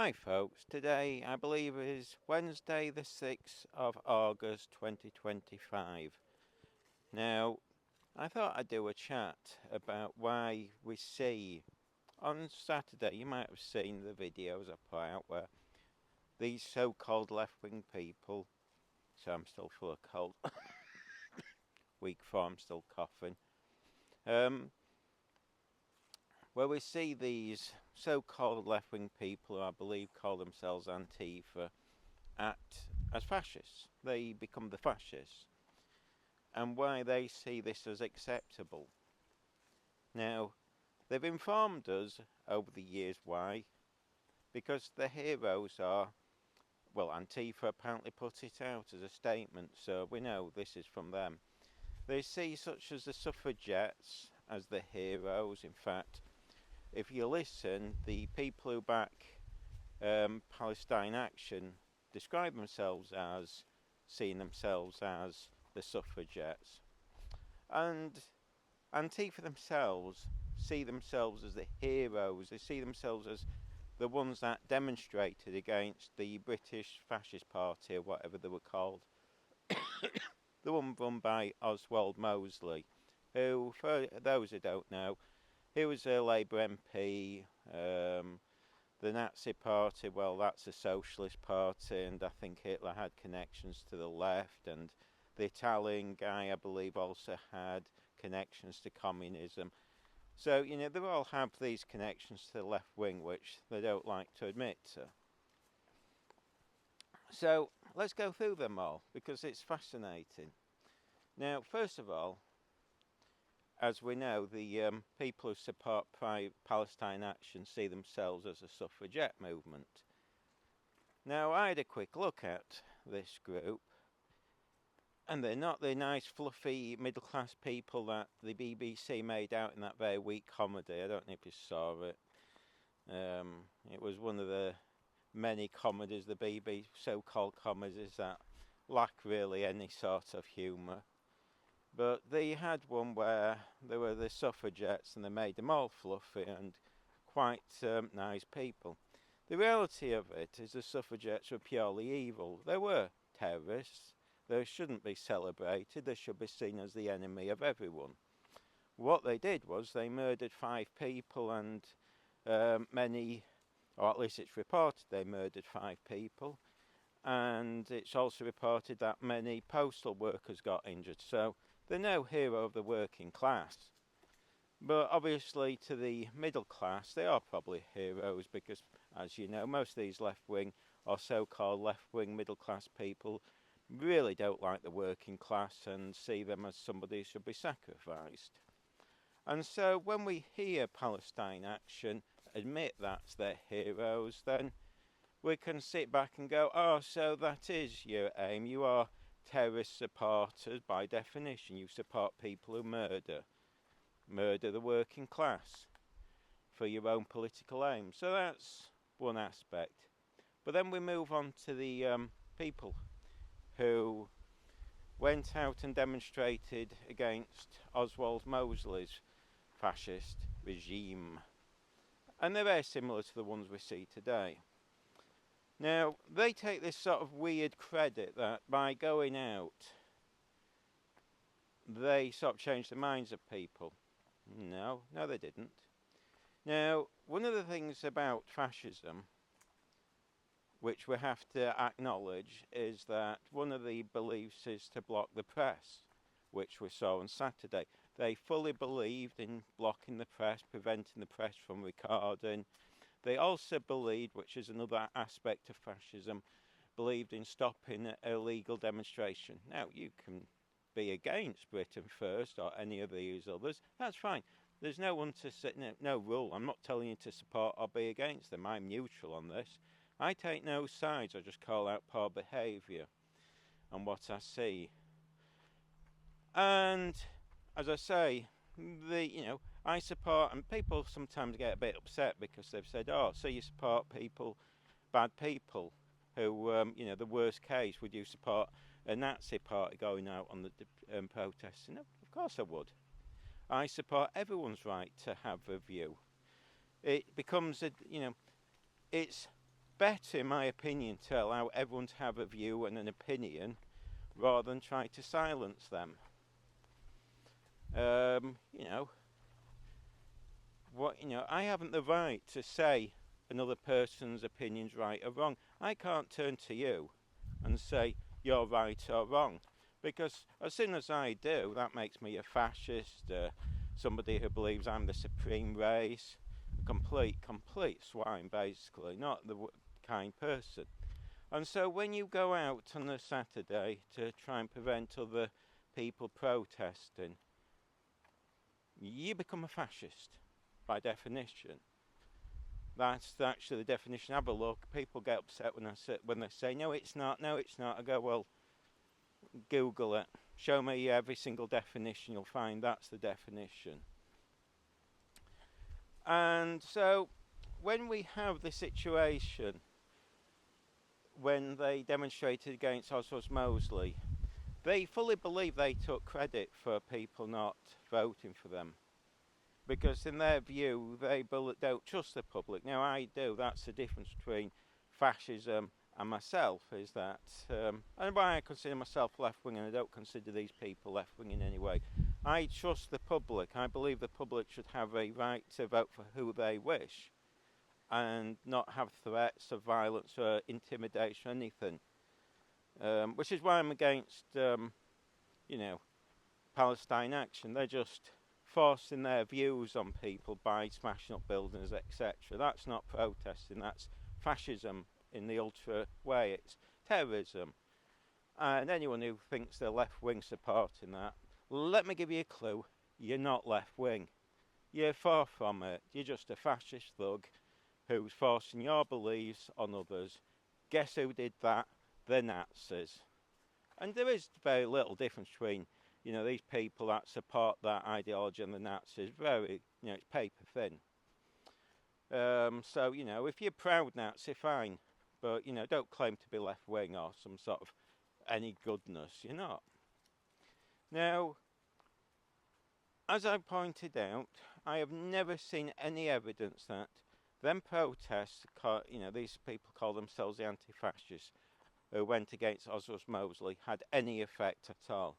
Hi folks, today I believe is Wednesday the 6th of August 2025. Now, I thought I'd do a chat about why we see, on Saturday you might have seen the videos I put out where these so-called left-wing people, so I'm still full of cold, weak form, still coughing, where we see these so-called left-wing people who I believe call themselves Antifa act as fascists. They become the fascists, and why they see this as acceptable. Now, they've informed us over the years why, because the heroes are, well, Antifa apparently put it out as a statement, so we know this is from them. They see such as the suffragettes as the heroes. In fact, if you listen, the people who back Palestine Action describe themselves as, seeing themselves as the suffragettes. And Antifa themselves see themselves as the heroes. They see themselves as the ones that demonstrated against the British Fascist Party, or whatever they were called. The one run by Oswald Mosley, who, for those who don't know, he was a Labour MP. The Nazi Party, well, that's a socialist party, and I think Hitler had connections to the left, and the Italian guy, I believe, also had connections to communism. So, they all have these connections to the left wing, which they don't like to admit to. So, let's go through them all, because it's fascinating. Now, first of all, as we know, the people who support Palestine Action see themselves as a suffragette movement. Now, I had a quick look at this group, and they're not the nice, fluffy, middle-class people that the BBC made out in that very weak comedy. I don't know if you saw it. It was one of the many comedies, the BBC so-called comedies, that lack really any sort of humour. But they had one where they were the suffragettes and they made them all fluffy and quite nice people. The reality of it is the suffragettes were purely evil. They were terrorists. They shouldn't be celebrated. They should be seen as the enemy of everyone. What they did was they murdered 5 people, and many, or at least it's reported they murdered 5 people. And it's also reported that many postal workers got injured. So they're no hero of the working class. But obviously to the middle class, they are probably heroes because, as you know, most of these left-wing or so-called left-wing middle-class people really don't like the working class and see them as somebody who should be sacrificed. And so when we hear Palestine Action admit that's their heroes, then we can sit back and go, oh, so that is your aim. You are terrorist supporters by definition. You support people who murder the working class for your own political aims. So that's one aspect. But then we move on to the people who went out and demonstrated against Oswald Mosley's fascist regime. And they're very similar to the ones we see today. Now, they take this sort of weird credit that by going out, they sort of changed the minds of people. No, they didn't. Now, one of the things about fascism, which we have to acknowledge, is that one of the beliefs is to block the press, which we saw on Saturday. They fully believed in blocking the press, preventing the press from recording. They also believed, which is another aspect of fascism, believed in stopping illegal demonstration. Now, you can be against Britain First or any of these others. That's fine. There's no one to say, no rule. I'm not telling you to support or be against them. I'm neutral on this. I take no sides. I just call out poor behaviour and what I see. And as I say, I support, and people sometimes get a bit upset because they've said, oh, so you support people, bad people, who, the worst case, would you support a Nazi party going out on the protests? No, of course I would. I support everyone's right to have a view. It becomes, it's better, in my opinion, to allow everyone to have a view and an opinion rather than try to silence them. I haven't the right to say another person's opinion's right or wrong. I can't turn to you and say you're right or wrong, because as soon as I do, that makes me a fascist, somebody who believes I'm the supreme race, a complete swine, basically, not the kind person. And so when you go out on a Saturday to try and prevent other people protesting, you become a fascist, by definition. That's actually the definition. Have a look. People get upset when they say, no, it's not, no, it's not. I go, well, Google it. Show me every single definition. You'll find that's the definition. And so when we have the situation when they demonstrated against Oswald Mosley, they fully believe they took credit for people not voting for them, because in their view they don't trust the public. Now I do. That's the difference between fascism and myself, is that and why I consider myself left-wing, and I don't consider these people left-wing in any way. I trust the public. I believe the public should have a right to vote for who they wish and not have threats of violence or intimidation or anything. Which is why I'm against, Palestine Action. They're just forcing their views on people by smashing up buildings, etc. That's not protesting. That's fascism in the ultra way. It's terrorism. And anyone who thinks they're left-wing supporting that, let me give you a clue. You're not left-wing. You're far from it. You're just a fascist thug who's forcing your beliefs on others. Guess who did that? The Nazis. And there is very little difference between, these people that support that ideology and the Nazis. Very, it's paper thin. So, if you're a proud Nazi, fine. But, don't claim to be left-wing or some sort of any goodness. You're not. Now, as I pointed out, I have never seen any evidence that them protests, these people call themselves the anti-fascists, who went against Oswald Mosley, had any effect at all.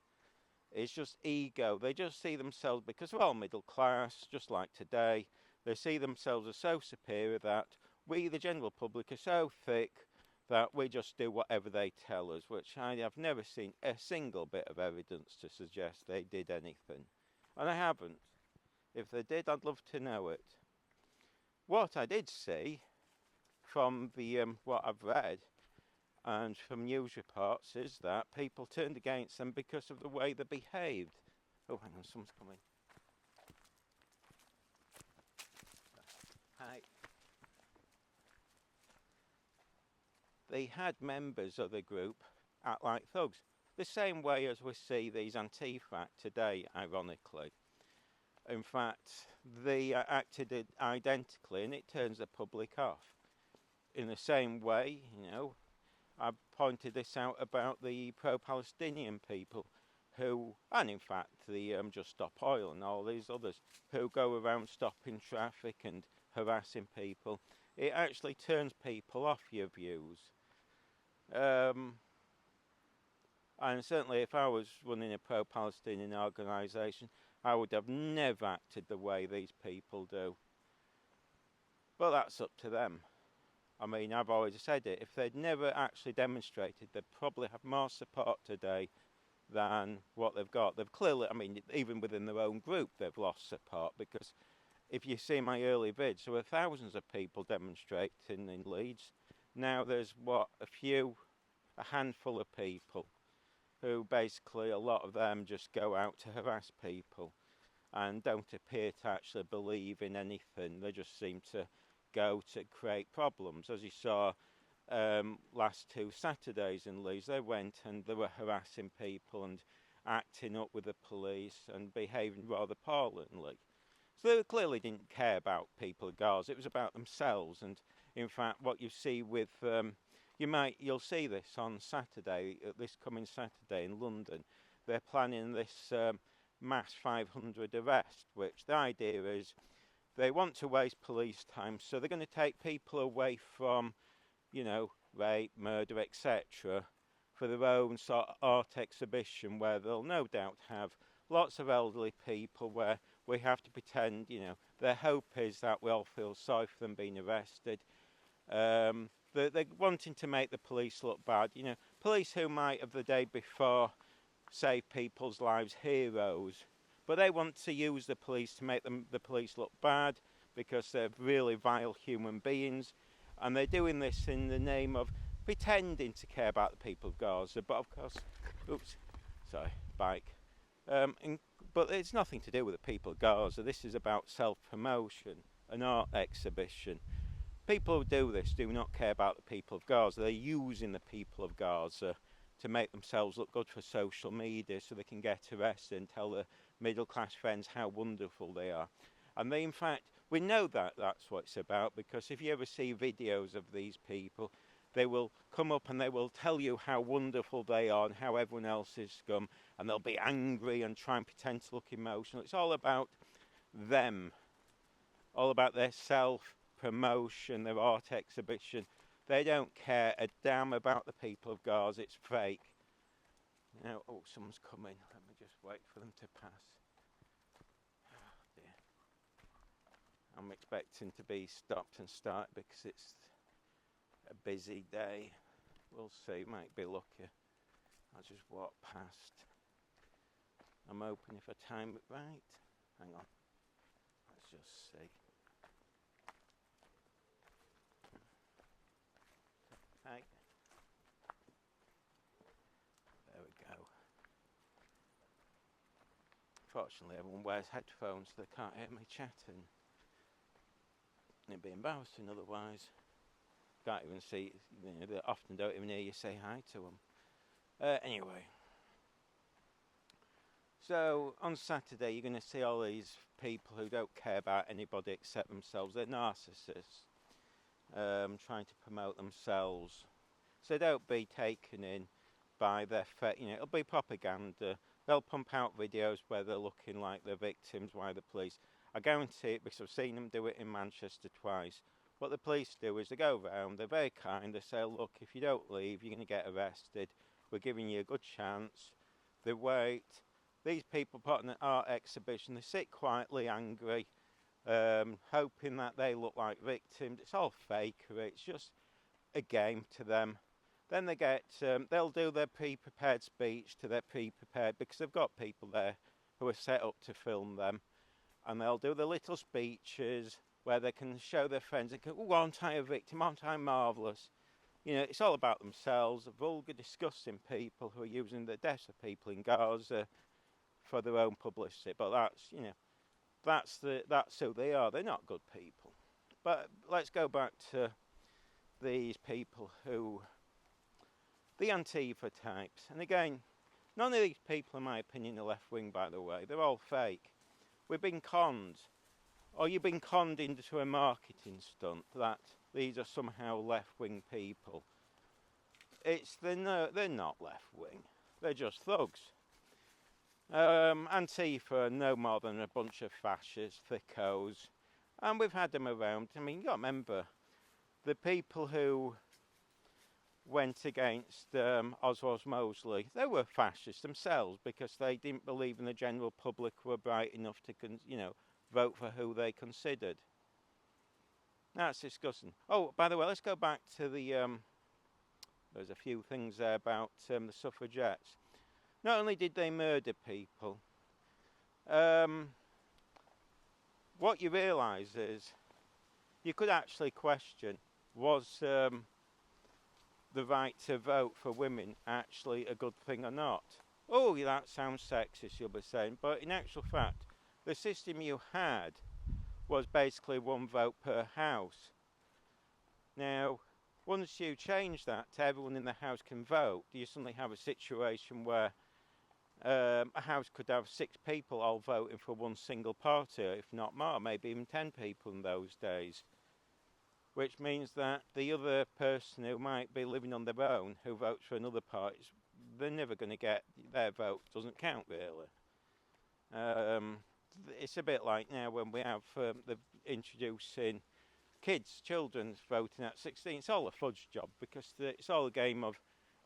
It's just ego. They just see themselves, because we're all middle class, just like today, they see themselves as so superior that we, the general public, are so thick that we just do whatever they tell us, which I have never seen a single bit of evidence to suggest they did anything. And I haven't. If they did, I'd love to know it. What I did see from the what I've read and from news reports is that people turned against them because of the way they behaved. Oh, hang on, someone's coming. Hi. They had members of the group act like thugs, the same way as we see these Antifa today, ironically. In fact, they acted identically, and it turns the public off. In the same way, I pointed this out about the pro-Palestinian people who, and in fact the Just Stop Oil and all these others, who go around stopping traffic and harassing people. It actually turns people off your views. And certainly if I was running a pro-Palestinian organisation, I would have never acted the way these people do. But that's up to them. I mean, I've always said it. If they'd never actually demonstrated, they'd probably have more support today than what they've got. They've clearly, even within their own group, they've lost support, because if you see my early vids, there were thousands of people demonstrating in Leeds. Now there's, a handful of people who basically, a lot of them just go out to harass people and don't appear to actually believe in anything. They just seem to go to create problems. As you saw last 2 Saturdays in Leeds, they went and they were harassing people and acting up with the police and behaving rather appallingly. So they clearly didn't care about people of Gaza. It was about themselves. And in fact, what you see with you'll see this on Saturday, this coming Saturday in London. They're planning this mass 500 arrest, which the idea is they want to waste police time, so they're going to take people away from you know, rape, murder, etc., for their own sort of art exhibition where they'll no doubt have lots of elderly people where we have to pretend, you know, their hope is that we all feel sorry for them being arrested. They're wanting to make the police look bad. You know, police who might have the day before save people's lives heroes, but they want to use the police to make the police look bad because they're really vile human beings, and they're doing this in the name of pretending to care about the people of Gaza. But of course, bike. But it's nothing to do with the people of Gaza. This is about self-promotion, an art exhibition. People who do this do not care about the people of Gaza. They're using the people of Gaza to make themselves look good for social media so they can get arrested and tell their middle-class friends how wonderful they are. And they, in fact, we know that that's what it's about, because if you ever see videos of these people, they will come up and they will tell you how wonderful they are and how everyone else is scum, and they'll be angry and try and pretend to look emotional. It's all about them, all about their self-promotion, their art exhibition. They don't care a damn about the people of Gaza. It's fake. Now, oh, someone's coming. Let me just wait for them to pass. Oh, dear. I'm expecting to be stopped and started because it's a busy day. We'll see. Might be lucky. I'll just walk past. I'm hoping if I time it right. Hang on. Let's just see. Hey. There we go. Fortunately, everyone wears headphones so they can't hear me chatting. It'd be embarrassing otherwise. Can't even see, you know, they often don't even hear you say hi to them. Anyway. So, on Saturday, you're going to see all these people who don't care about anybody except themselves. They're narcissists. Trying to promote themselves. So don't be taken in by their, you know, it'll be propaganda. They'll pump out videos where they're looking like they're victims, why the police. I guarantee it because I've seen them do it in Manchester twice. What the police do is they go around, they're very kind, they say, look, if you don't leave, you're going to get arrested. We're giving you a good chance. They wait. These people put on an art exhibition, they sit quietly angry, hoping that they look like victims. It's all fakery. It's just a game to them. Then they get, they'll do their pre-prepared speech to their pre-prepared, because they've got people there who are set up to film them. And they'll do the little speeches where they can show their friends and go, oh, aren't I a victim? Aren't I marvellous? You know, it's all about themselves, vulgar, disgusting people who are using the deaths of people in Gaza for their own publicity. But that's, you know, that's who they are. They're not good people. But let's go back to these people who, the Antifa types. And again, none of these people, in my opinion, are left wing, by the way. They're all fake. We've been conned. Or you've been conned into a marketing stunt that these are somehow left-wing people. They're not left-wing. They're just thugs. Antifa are no more than a bunch of fascists, thickos. And we've had them around. I mean, you got to remember, the people who went against Oswald Mosley, they were fascists themselves because they didn't believe in the general public were bright enough to, vote for who they considered. That's disgusting. Oh, by the way, let's go back to the, there's a few things there about the suffragettes. Not only did they murder people, what you realise is you could actually question, was the right to vote for women actually a good thing or not? Oh, that sounds sexist, you'll be saying, but in actual fact, the system you had was basically one vote per house. Now, once you change that to everyone in the house can vote, you suddenly have a situation where a house could have 6 people all voting for one single party, if not more, maybe even 10 people in those days. Which means that the other person who might be living on their own, who votes for another party, they're never going to get, their vote doesn't count really. It's a bit like now when we have the introducing kids, children voting at 16. It's all a fudge job because it's all a game of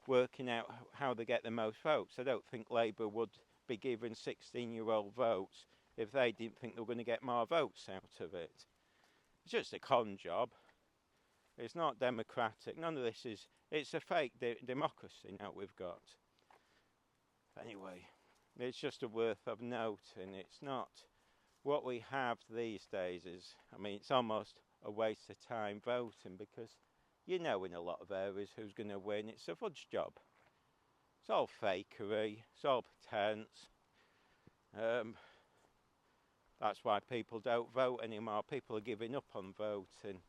working out how they get the most votes. I don't think Labour would be giving 16-year-old votes if they didn't think they were going to get more votes out of it. It's just a con job. It's not democratic. None of this is... It's a fake democracy now we've got. Anyway, it's just a worth of noting. It's not... What we have these days is... I mean, it's almost a waste of time voting because you know in a lot of areas who's going to win. It's a fudge job. It's all fakery. It's all pretense. That's why people don't vote anymore. People are giving up on voting.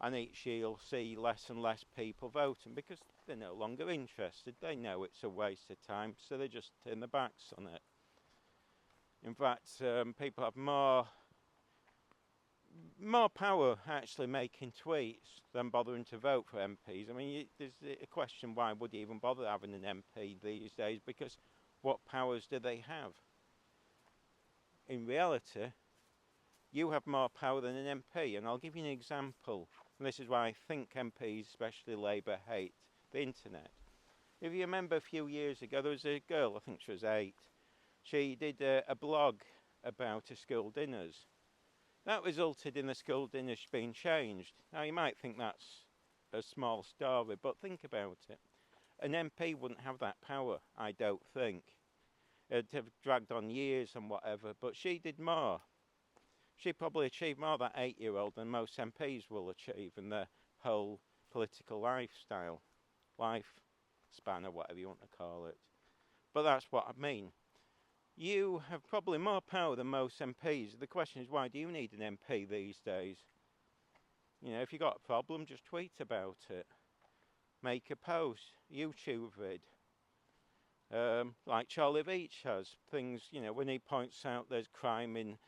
And each year you'll see less and less people voting because they're no longer interested. They know it's a waste of time, so they just turn their backs on it. In fact, people have more power actually making tweets than bothering to vote for MPs. I mean, there's a question, why would you even bother having an MP these days? Because what powers do they have? In reality, you have more power than an MP, and I'll give you an example. And this is why I think MPs, especially Labour, hate the internet. If you remember a few years ago, there was a girl, I think she was 8. She did a blog about her school dinners. That resulted in the school dinners being changed. Now, you might think that's a small story, but think about it. An MP wouldn't have that power, I don't think. It'd have dragged on years and whatever, but she did more. She probably achieved more, that 8-year-old, than most MPs will achieve in their whole political lifespan, or whatever you want to call it. But that's what I mean. You have probably more power than most MPs. The question is, why do you need an MP these days? You know, if you've got a problem, just tweet about it. Make a post, YouTube vid. Like Charlie Veitch has. Things, you know, when he points out there's crime in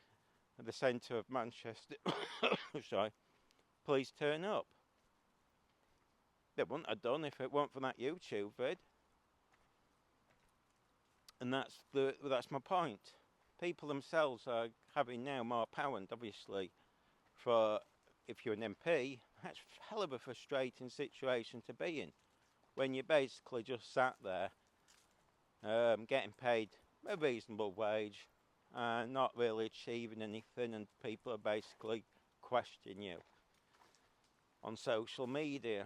the centre of Manchester, sorry, please turn up. They wouldn't have done if it weren't for that YouTube vid. And that's my point. People themselves are having now more power, and obviously, if you're an MP, that's a hell of a frustrating situation to be in, when you're basically just sat there, getting paid a reasonable wage, and not really achieving anything, and people are basically questioning you on social media.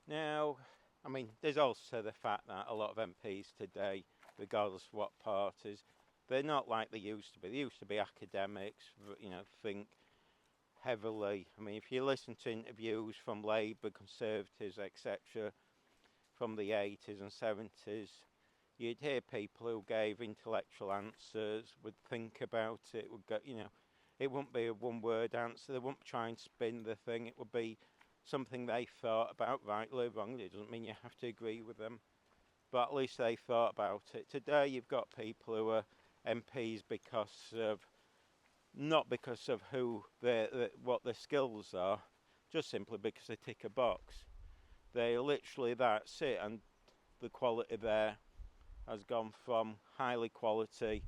Now, I mean, there's also the fact that a lot of MPs today, regardless of what parties, they're not like they used to be. They used to be academics, you know, think heavily. I mean, if you listen to interviews from Labour, Conservatives, etc., from the 80s and 70s, you'd hear people who gave intellectual answers, would think about it, would go, you know, it wouldn't be a one-word answer. They wouldn't try and spin the thing. It would be something they thought about, rightly or wrongly. It doesn't mean you have to agree with them, but at least they thought about it. Today you've got people who are MPs not because of what their skills are, just simply because they tick a box. They literally, that's it, and the quality there has gone from highly quality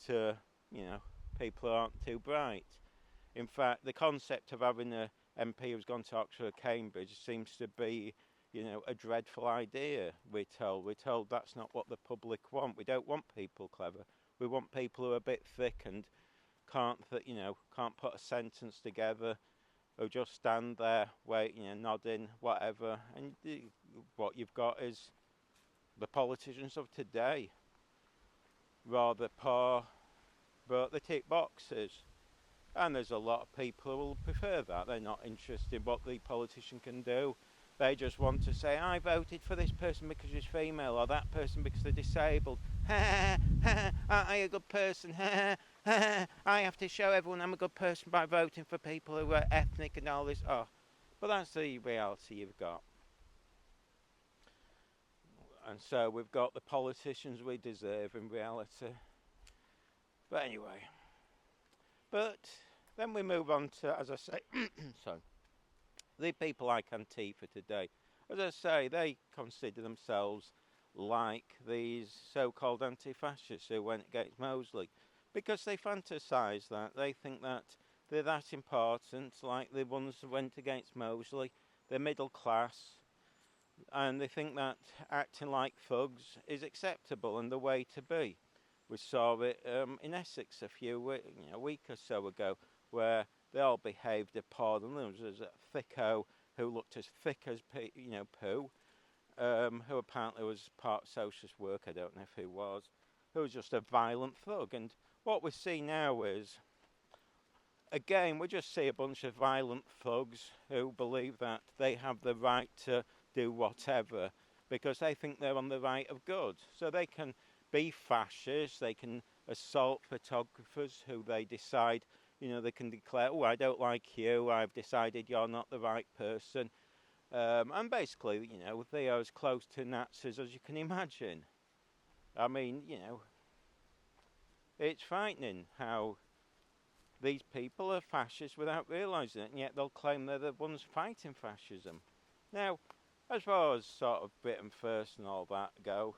to, you know, people who aren't too bright. In fact, the concept of having a MP who's gone to Oxford or Cambridge seems to be, you know, a dreadful idea, we're told. We're told that's not what the public want. We don't want people clever. We want people who are a bit thick and can't put a sentence together, who just stand there, waiting, you know, nodding, whatever. And what you've got is the politicians of today. Rather poor, but they tick boxes. And there's a lot of people who will prefer that. They're not interested in what the politician can do. They just want to say, I voted for this person because she's female, or that person because they're disabled. Ha ha, aren't I a good person? Ha ha, I have to show everyone I'm a good person by voting for people who are ethnic and all this. Oh, but that's the reality you've got. And so we've got the politicians we deserve in reality. But anyway. But then we move on to, as I say, sorry, the people like Antifa today. As I say, they consider themselves like these so-called anti-fascists who went against Mosley, because they fantasise that. They think that they're that important, like the ones that went against Mosley. They're middle class, and they think that acting like thugs is acceptable and the way to be. We saw it in Essex a week or so ago, where they all behaved appallingly. There was a thicko who looked as thick as poo, who apparently was part of socialist work. I don't know if he was. Who was just a violent thug. And what we see now is, again, we just see a bunch of violent thugs who believe that they have the right to do whatever because they think they're on the right of good. So they can be fascists, they can assault photographers who they decide, they can declare, oh, I don't like you, I've decided you're not the right person. And basically, they are as close to Nazis as you can imagine. I mean, it's frightening how these people are fascists without realising it, and yet they'll claim they're the ones fighting fascism. Now, as far as sort of Britain First and all that go,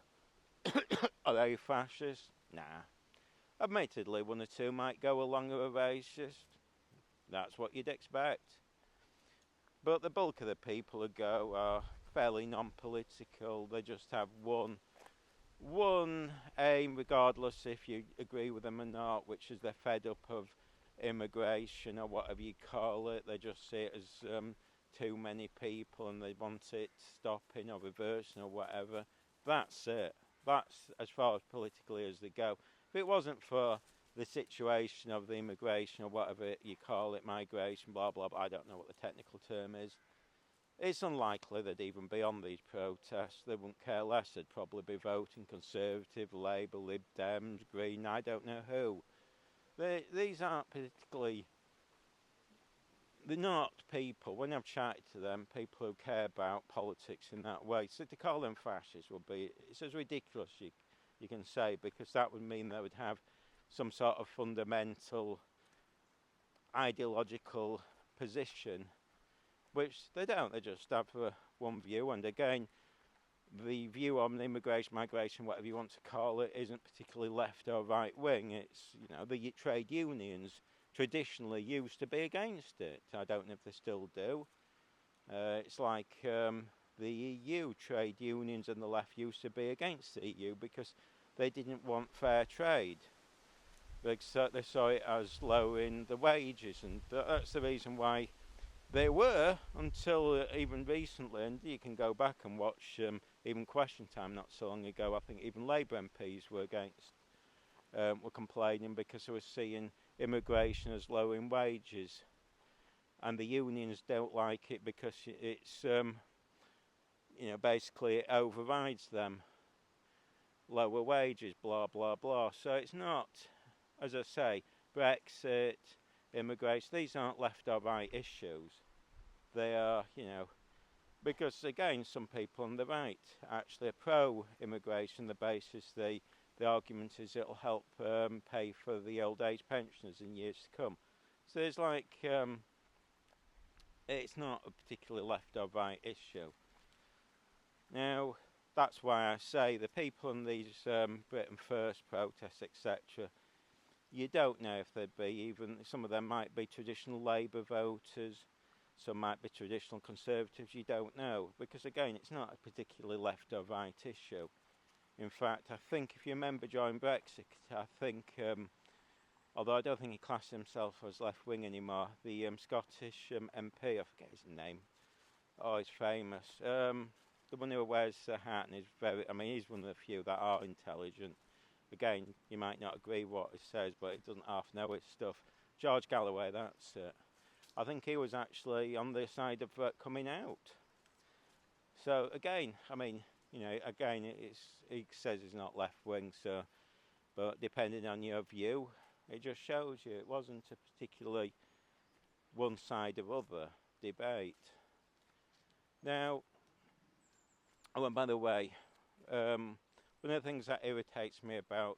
are they fascists? Nah. Admittedly, one or two might go along with a racist. That's what you'd expect. But the bulk of the people who go are fairly non-political. They just have one aim, regardless if you agree with them or not, which is they're fed up of immigration or whatever you call it. They just see it as too many people and they want it stopping or reversing or whatever. That's it. That's as far as politically as they go. If it wasn't for the situation of the immigration or whatever you call it, migration, blah, blah, blah, I don't know what the technical term is, it's unlikely they'd even be on these protests. They wouldn't care less. They'd probably be voting Conservative, Labour, Lib Dems, Green, I don't know who. These aren't particularly... They're not people, when I've chatted to them, people who care about politics in that way. So to call them fascists would be... It's as ridiculous you can say, because that would mean they would have some sort of fundamental ideological position, which they don't. They just have one view. And again, the view on immigration, migration, whatever you want to call it, isn't particularly left or right wing. It's, the trade unions traditionally used to be against it. I don't know if they still do. It's like the EU trade unions and the left used to be against the EU because they didn't want fair trade. They saw it as lowering the wages, and that's the reason why they were, until even recently, and you can go back and watch even Question Time not so long ago. I think even Labour MPs were complaining because they were seeing immigration as lowering wages, and the unions don't like it because it's basically it overrides them. Lower wages, blah blah blah. So it's not, as I say, Brexit, immigration, these aren't left or right issues. They are, because again, some people on the right actually are pro-immigration. The basis, the argument is it'll help pay for the old age pensioners in years to come. So it's like, it's not a particularly left or right issue. Now, that's why I say the people in these Britain First protests, etc., you don't know if they'd be even, some of them might be traditional Labour voters, some might be traditional Conservatives, you don't know. Because again, it's not a particularly left or right issue. In fact, I think if you remember during Brexit, I think, although I don't think he classed himself as left-wing anymore, the Scottish MP, I forget his name, he's famous, the one who wears the hat and is he's one of the few that are intelligent. Again, you might not agree what he says, but he doesn't half know his stuff. George Galloway, that's it. I think he was actually on the side of coming out. So again, he says he's not left-wing, so, but depending on your view, it just shows you it wasn't a particularly one side or other debate. Now, and by the way, one of the things that irritates me about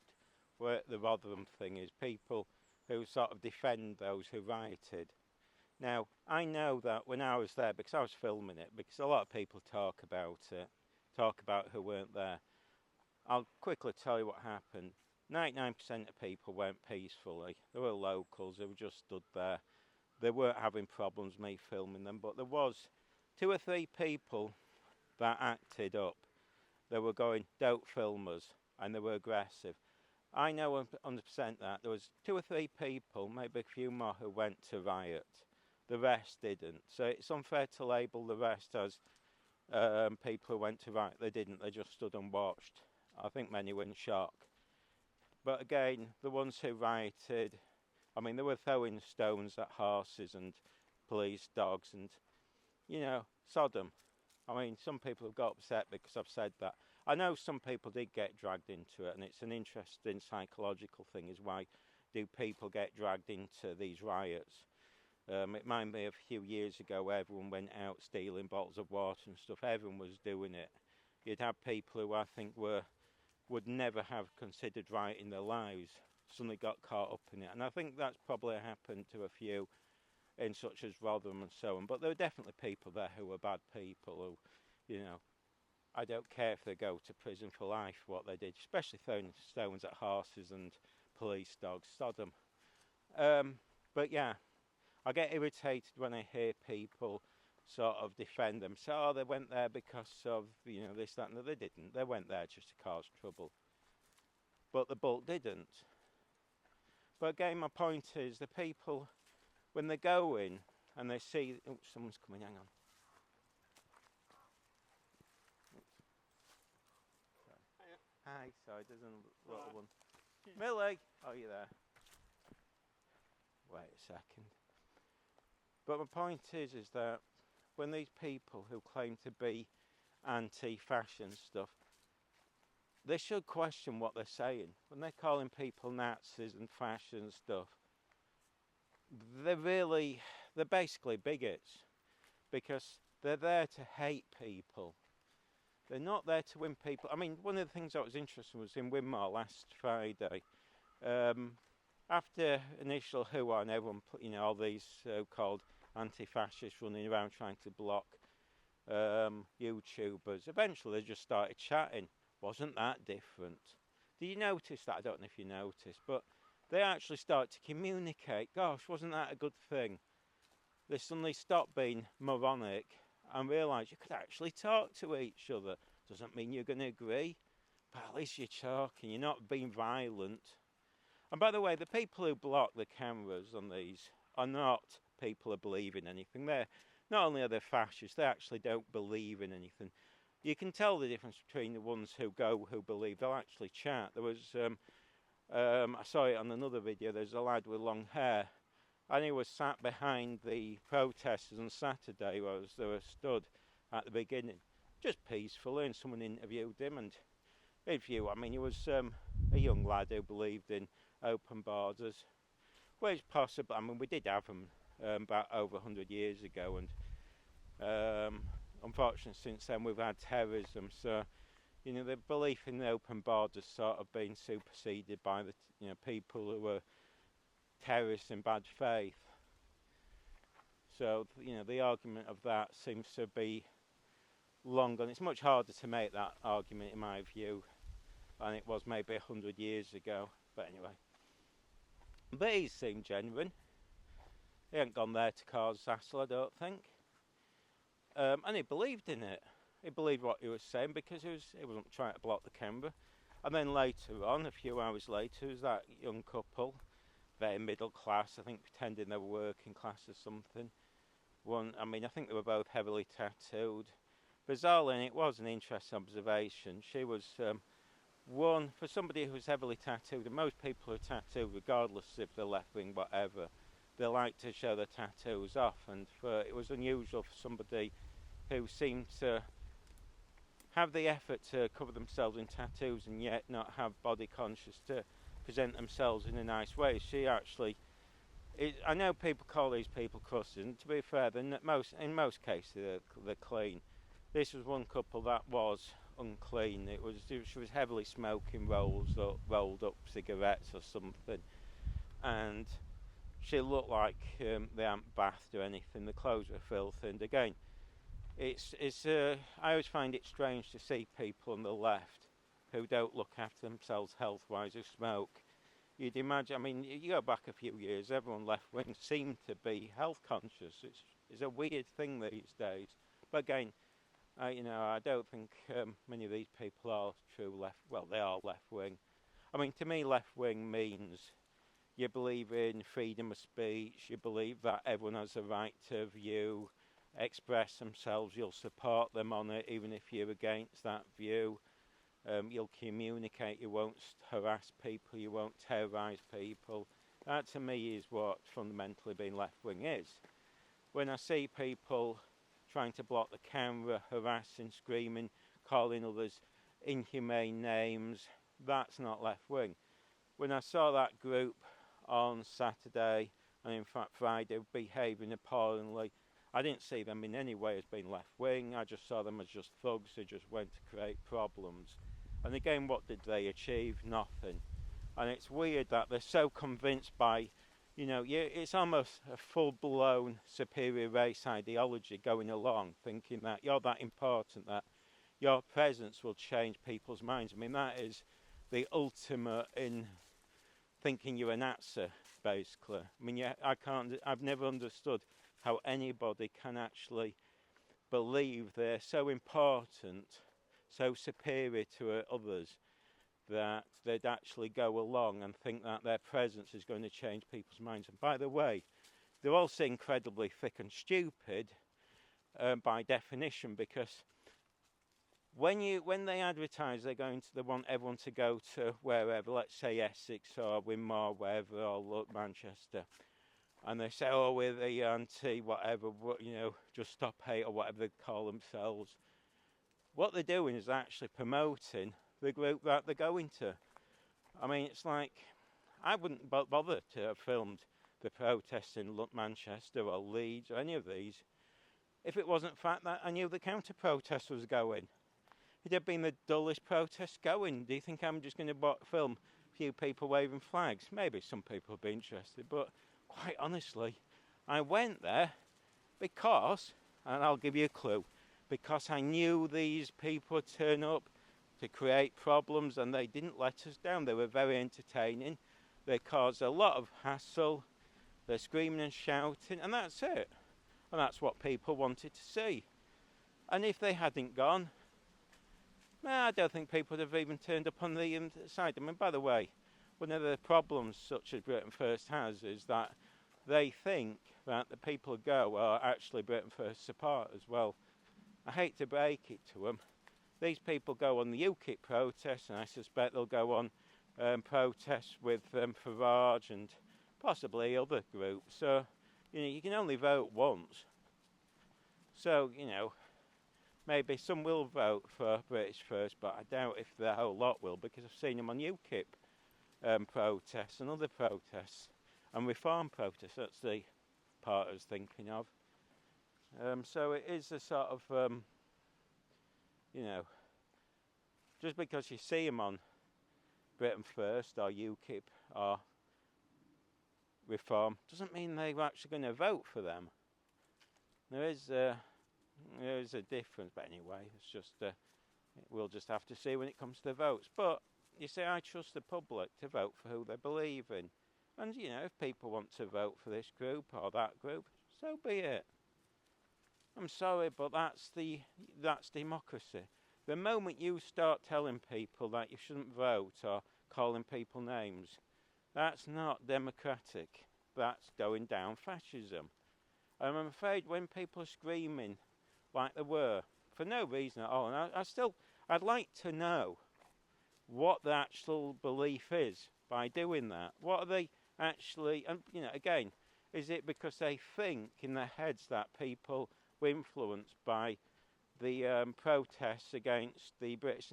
the Rotherham thing is people who sort of defend those who rioted. Now, I know that when I was there, because I was filming it, because a lot of people talk about who weren't there. I'll quickly tell you what happened. 99% of people went peacefully. They were locals, they were just stood there. they weren't having problems me filming them, but there was 2 or 3 people that acted up. They were going, don't film us, and they were aggressive. I know 100% that. There was 2 or 3 people, maybe a few more, who went to Riot. The rest didn't. So it's unfair to label the rest as people who went to Riot. They didn't. They just stood and watched. I think many were in shock. But again, the ones who rioted, I mean, they were throwing stones at horses and police dogs and, you know, Sodom. I mean, some people have got upset because I've said that. I know some people did get dragged into it, and it's an interesting psychological thing, is why do people get dragged into these riots. It reminded me of a few years ago where everyone went out stealing bottles of water and stuff. Everyone was doing it. You'd have people who I think would never have considered right in their lives suddenly got caught up in it. And I think that's probably happened to a few, in such as Rotherham and so on. But there were definitely people there who were bad people who, you know, I don't care if they go to prison for life, what they did, especially throwing stones at horses and police dogs, Sodom. But yeah, I get irritated when I hear people sort of defend them. So, oh, they went there because of, you know, this, that, and they didn't. They went there just to cause trouble. But the bulk didn't. But again, my point is, the people, when they go in and they see, oh, someone's coming, hang on. Hi, sorry, there's a little one. Millie! Oh, you're there. Wait a second. But my point is that when these people who claim to be anti-fashion stuff, they should question what they're saying. When they're calling people Nazis and fashion stuff, they're basically bigots, because they're there to hate people. They're not there to win people. I mean, one of the things that was interesting was in Winmore last Friday. After initial hoo-ha and everyone, you know, all these so-called anti-fascists running around trying to block YouTubers, eventually they just started chatting. Wasn't that different? Did you notice that? I don't know if you noticed, but they actually started to communicate. Gosh, wasn't that a good thing? They suddenly stopped being moronic and realised you could actually talk to each other. Doesn't mean you're going to agree, but at least you're talking, you're not being violent. And by the way, the people who block the cameras on these are not people who believe in anything. Not only are they fascists, they actually don't believe in anything. You can tell the difference between the ones who believe. They'll actually chat. There was, I saw it on another video, there's a lad with long hair, and he was sat behind the protesters on Saturday, whereas they were stood at the beginning, just peacefully, and someone interviewed him, and he was a young lad who believed in open borders, which possibly, I mean, we did have them about over 100 years ago, and unfortunately since then we've had terrorism, so, you know, the belief in the open borders sort of been superseded by the, you know, people who were terrorists in bad faith. So, you know, the argument of that seems to be long gone. It's much harder to make that argument, in my view, than it was maybe 100 years ago. But anyway. But he seemed genuine. He hadn't gone there to cause hassle, I don't think. And he believed in it. He believed what he was saying because he wasn't trying to block the camera. And then later on, a few hours later, was that young couple, very middle class, I think pretending they were working class or something. I think they were both heavily tattooed. Bizarrely, and it was an interesting observation, she was one, for somebody who's heavily tattooed, and most people who are tattooed, regardless if they're left-wing, whatever, they like to show their tattoos off, and it was unusual for somebody who seemed to have the effort to cover themselves in tattoos and yet not have body conscious to present themselves in a nice way. She actually, I know people call these people cusses, and to be fair, in most cases they're clean. This was one couple that was unclean. She was heavily smoking rolled up cigarettes or something, and she looked like they hadn't bathed or anything. The clothes were filthy, and again, I always find it strange to see people on the left who don't look after themselves health-wise, who smoke, you'd imagine, I mean, you go back a few years, everyone left-wing seemed to be health conscious. It's a weird thing these days. But again, I don't think many of these people are true left, well, they are left-wing. I mean, to me, left-wing means you believe in freedom of speech, you believe that everyone has a right to view, express themselves, you'll support them on it, even if you're against that view. You'll communicate, you won't harass people, you won't terrorise people. That to me is what fundamentally being left-wing is. When I see people trying to block the camera, harassing, screaming, calling others inhumane names, that's not left-wing. When I saw that group on Saturday, and in fact Friday, behaving appallingly, I didn't see them in any way as being left-wing, I just saw them as just thugs who just went to create problems. And again, what did they achieve? Nothing. And it's weird that they're so convinced by, it's almost a full-blown superior race ideology going along, thinking that you're that important, that your presence will change people's minds. I mean, that is the ultimate in thinking you're a Nazi, basically. I mean, I've never understood how anybody can actually believe they're so important, so superior to others, that they'd actually go along and think that their presence is going to change people's minds. And by the way, they're also incredibly thick and stupid by definition, because when they advertise they want everyone to go to wherever, let's say Essex or Winmore, wherever, or Manchester, and they say, oh, we're the anti-whatever, just stop hate or whatever they call themselves. What they're doing is actually promoting the group that they're going to. I mean, it's like, I wouldn't bother to have filmed the protests in Manchester or Leeds or any of these if it wasn't the fact that I knew the counter-protest was going. It'd have been the dullest protest going. Do you think I'm just going to film a few people waving flags? Maybe some people would be interested, but quite honestly, I went there because, and I'll give you a clue, because I knew these people would turn up to create problems, and they didn't let us down. They were very entertaining. They caused a lot of hassle. They're screaming and shouting, and that's it. And that's what people wanted to see. And if they hadn't gone, I don't think people would have even turned up on the side. I mean, by the way, one of the problems such as Britain First has is that they think that the people who go are actually Britain First supporters. Well, I hate to break it to them. These people go on the UKIP protests, and I suspect they'll go on protests with Farage and possibly other groups. So, you can only vote once. So, maybe some will vote for British First, but I doubt if the whole lot will, because I've seen them on UKIP protests and other protests and reform protests. That's the part I was thinking of. So it is a sort of, just because you see them on Britain First or UKIP or Reform doesn't mean they're actually going to vote for them. There is a difference, but anyway, it's just we'll just have to see when it comes to the votes. But you see, I trust the public to vote for who they believe in, and if people want to vote for this group or that group, so be it. I'm sorry, but that's democracy. The moment you start telling people that you shouldn't vote or calling people names, that's not democratic. That's going down fascism. And I'm afraid when people are screaming like they were, for no reason at all, and I'd like to know what the actual belief is by doing that. What are they actually, and again, is it because they think in their heads that people were influenced by the protests against the British,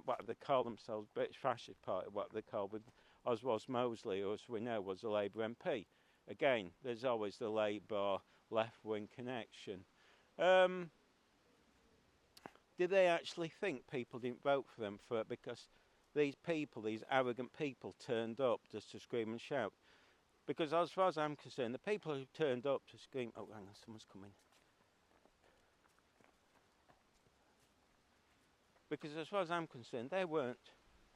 what they call themselves, British Fascist Party, what they call with Oswald Mosley, who as we know was a Labour MP. Again, there's always the Labour left-wing connection. Did they actually think people didn't vote for them because these people, these arrogant people, turned up just to scream and shout? Because as far as I'm concerned, the people who turned up to scream... Oh, hang on, someone's coming. Because as far as I'm concerned, they weren't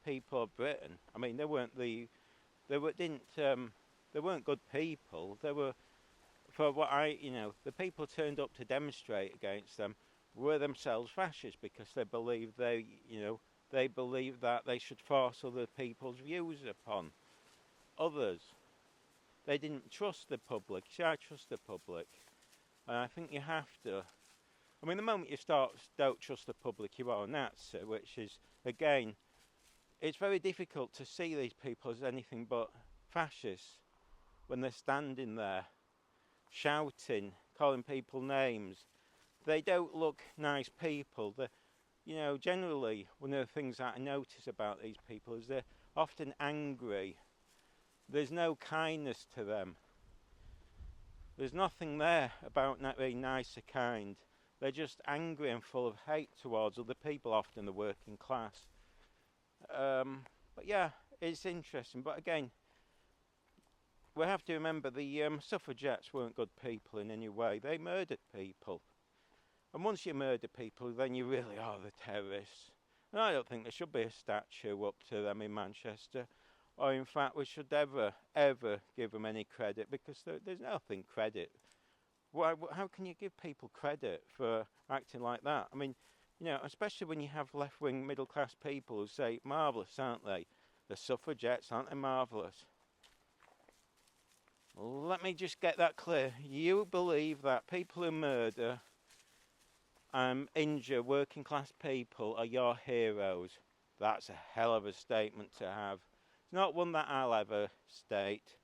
people of Britain. I mean, they weren't the they weren't good people. They were, for what the people turned up to demonstrate against them were themselves fascists because they believed they believed that they should force other people's views upon others. They didn't trust the public. See, I trust the public, and I think you have to. I mean, the moment you don't trust the public, you are a Nazi, which is, again, it's very difficult to see these people as anything but fascists when they're standing there shouting, calling people names. They don't look nice people. Generally, one of the things that I notice about these people is they're often angry. There's no kindness to them. There's nothing there about not being nice or kind. They're just angry and full of hate towards other people, often the working class. But yeah, it's interesting. But again, we have to remember the suffragettes weren't good people in any way. They murdered people. And once you murder people, then you really are the terrorists. And I don't think there should be a statue up to them in Manchester. Or in fact, we should ever give them any credit, because there's nothing credit. How can you give people credit for acting like that? I mean, especially when you have left-wing middle-class people who say, marvellous, aren't they? The suffragettes, aren't they marvellous? Let me just get that clear. You believe that people who murder injure working-class people are your heroes. That's a hell of a statement to have. It's not one that I'll ever state.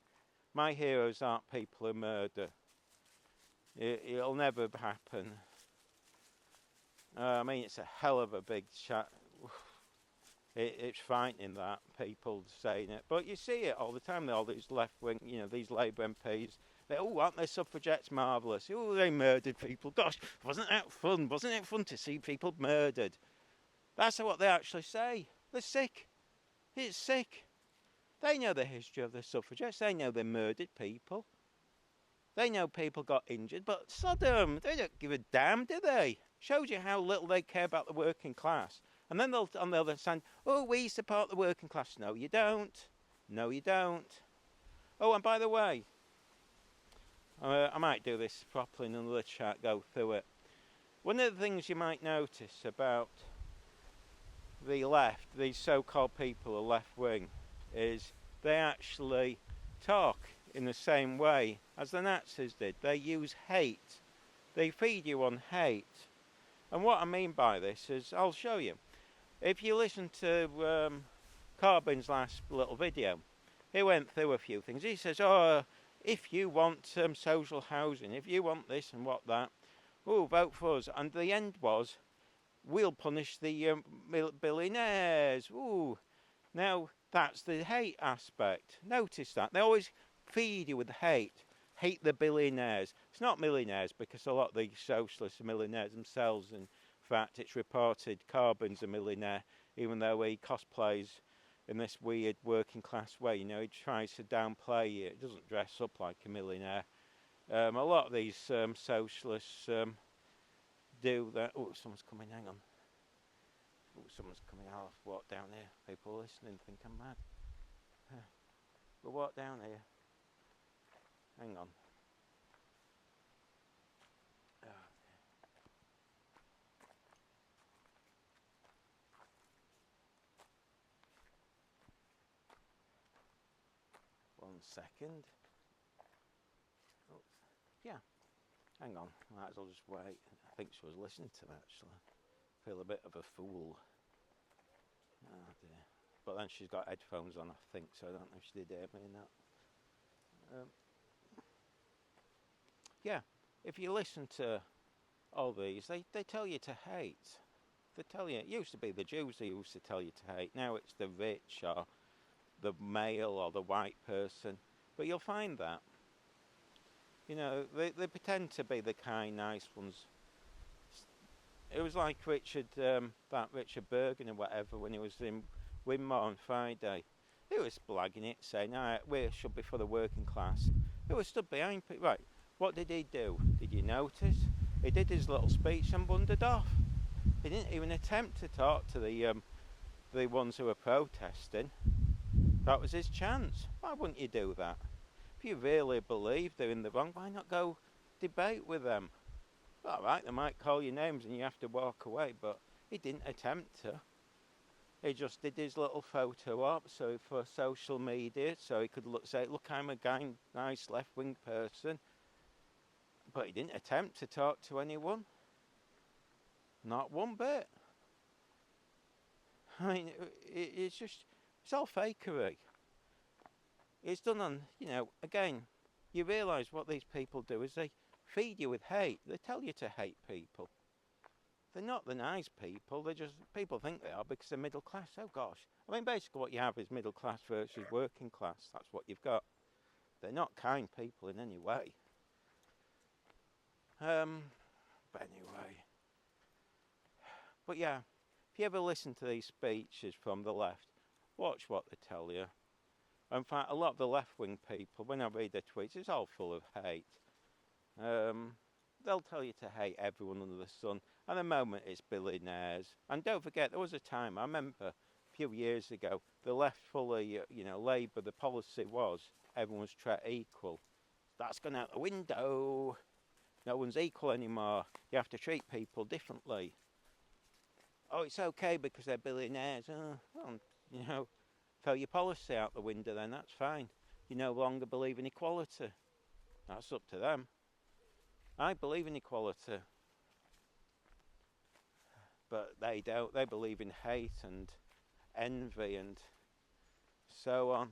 My heroes aren't people who murder. It'll never happen. I mean, it's a hell of a big chat. It's frightening that people saying it, but you see it all the time. All these left-wing, these Labour MPs. Aren't they suffragettes marvellous? Oh, they murdered people. Gosh, wasn't that fun? Wasn't it fun to see people murdered? That's what they actually say. They're sick. It's sick. They know the history of the suffragettes. They know they murdered people. They know people got injured, but Sodom, they don't give a damn, do they? Shows you how little they care about the working class. And then they'll, on the other side, oh, we support the working class. No, you don't. No, you don't. Oh, and by the way, I might do this properly in another chat, go through it. One of the things you might notice about the left, these so-called people who are left-wing, is they actually talk in the same way as the Nazis did. They use hate. They feed you on hate. And what I mean by this is, I'll show you. If you listen to Corbyn's last little video, he went through a few things. He says, if you want social housing, if you want this and what that, vote for us. And the end was, we'll punish the billionaires. Now, that's the hate aspect. Notice that. They always feed you with hate. Hate the billionaires. It's not millionaires, because a lot of the socialists are millionaires themselves. In fact, it's reported Corbyn's a millionaire, even though he cosplays in this weird working class way. He tries to downplay it. He doesn't dress up like a millionaire. A lot of these socialists do that. Oh, someone's coming, hang on. Oh, someone's coming. I'll have to walk down here. People listening think I'm mad. We'll walk down here. Hang on. One second. Oh, yeah. Hang on. Might as well just wait. I think she was listening to that, actually. Feel a bit of a fool. Oh dear. But then she's got headphones on, I think, so I don't know if she did hear me in that. Yeah, if you listen to all these, they tell you to hate. They tell you, it used to be the Jews who used to tell you to hate. Now it's the rich or the male or the white person. But you'll find that. They pretend to be the kind, nice ones. It was like Richard Bergen or whatever, when he was in Winmore on Friday. He was blagging it, saying, we should be for the working class. He was stood behind people. Right, what did he do? Did you notice? He did his little speech and wandered off. He didn't even attempt to talk to the ones who were protesting. That was his chance. Why wouldn't you do that? If you really believe they're in the wrong, why not go debate with them? Alright, they might call you names and you have to walk away, but he didn't attempt to. He just did his little photo op so for social media, so he could say, look, I'm a nice left-wing person. But he didn't attempt to talk to anyone. Not one bit. I mean, it's all fakery. It's done on, again, you realise what these people do is they feed you with hate. They tell you to hate people. They're not the nice people. People think they are because they're middle class. Oh gosh. I mean, basically what you have is middle class versus working class. That's what you've got. They're not kind people in any way. But anyway. But yeah, if you ever listen to these speeches from the left, watch what they tell you. In fact, a lot of the left-wing people, when I read their tweets, it's all full of hate. They'll tell you to hate everyone under the sun. At the moment, it's billionaires. And don't forget, there was a time, I remember a few years ago, the left fully, Labour, the policy was everyone's treated equal. That's gone out the window. No one's equal anymore. You have to treat people differently. Oh, it's okay because they're billionaires. Well, throw your policy out the window then, that's fine. You no longer believe in equality. That's up to them. I believe in equality. But they don't. They believe in hate and envy and so on.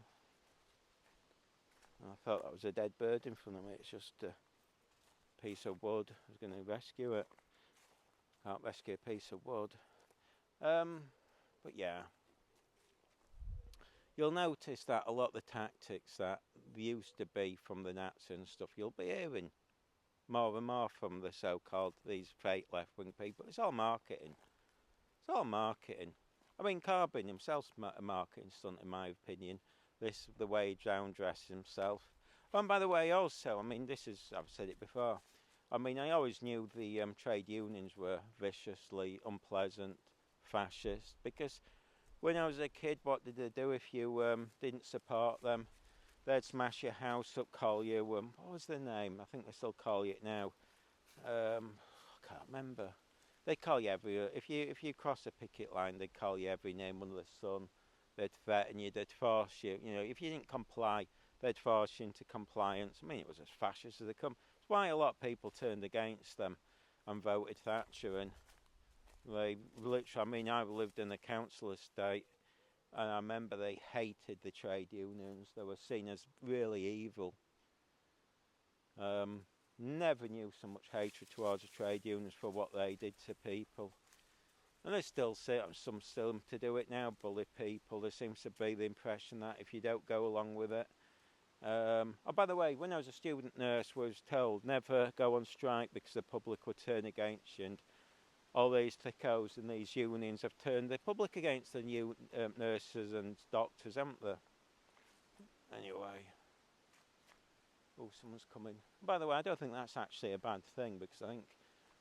I thought that was a dead bird in front of me. It's just a piece of wood. I was going to rescue it. Can't rescue a piece of wood. But yeah. You'll notice that a lot of the tactics that used to be from the Nazis and stuff, you'll be hearing more and more from the so-called, these fake left-wing people. It's all marketing. It's all marketing. I mean, Corbyn himself's a marketing stunt, in my opinion. The way he dresses himself. And by the way, also, I mean, I've said it before. I mean, I always knew the trade unions were viciously unpleasant, fascist, because when I was a kid, what did they do if you didn't support them? They'd smash your house up, call you, what was their name? I think they still call you it now. I can't remember. They call you if you cross a picket line, they'd call you every name under the sun. They'd threaten you, they'd force you. If you didn't comply, they'd force you into compliance. I mean, it was as fascist as they come. It's why a lot of people turned against them and voted Thatcher in. They literally, I lived in a council estate, and I remember they hated the trade unions. They were seen as really evil. Never knew so much hatred towards the trade unions for what they did to people. And they still say, some still to do it now, bully people. There seems to be the impression that if you don't go along with it. By the way, when I was a student nurse, we was told never go on strike because the public would turn against you. And all these thickos and these unions have turned the public against the new nurses and doctors, haven't they? Anyway. Oh, someone's coming. By the way, I don't think that's actually a bad thing, because I think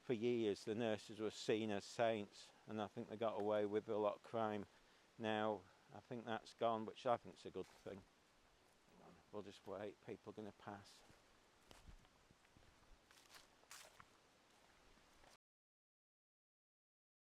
for years the nurses were seen as saints, and I think they got away with a lot of crime. Now, I think that's gone, which I think is a good thing. We'll just wait. People are going to pass.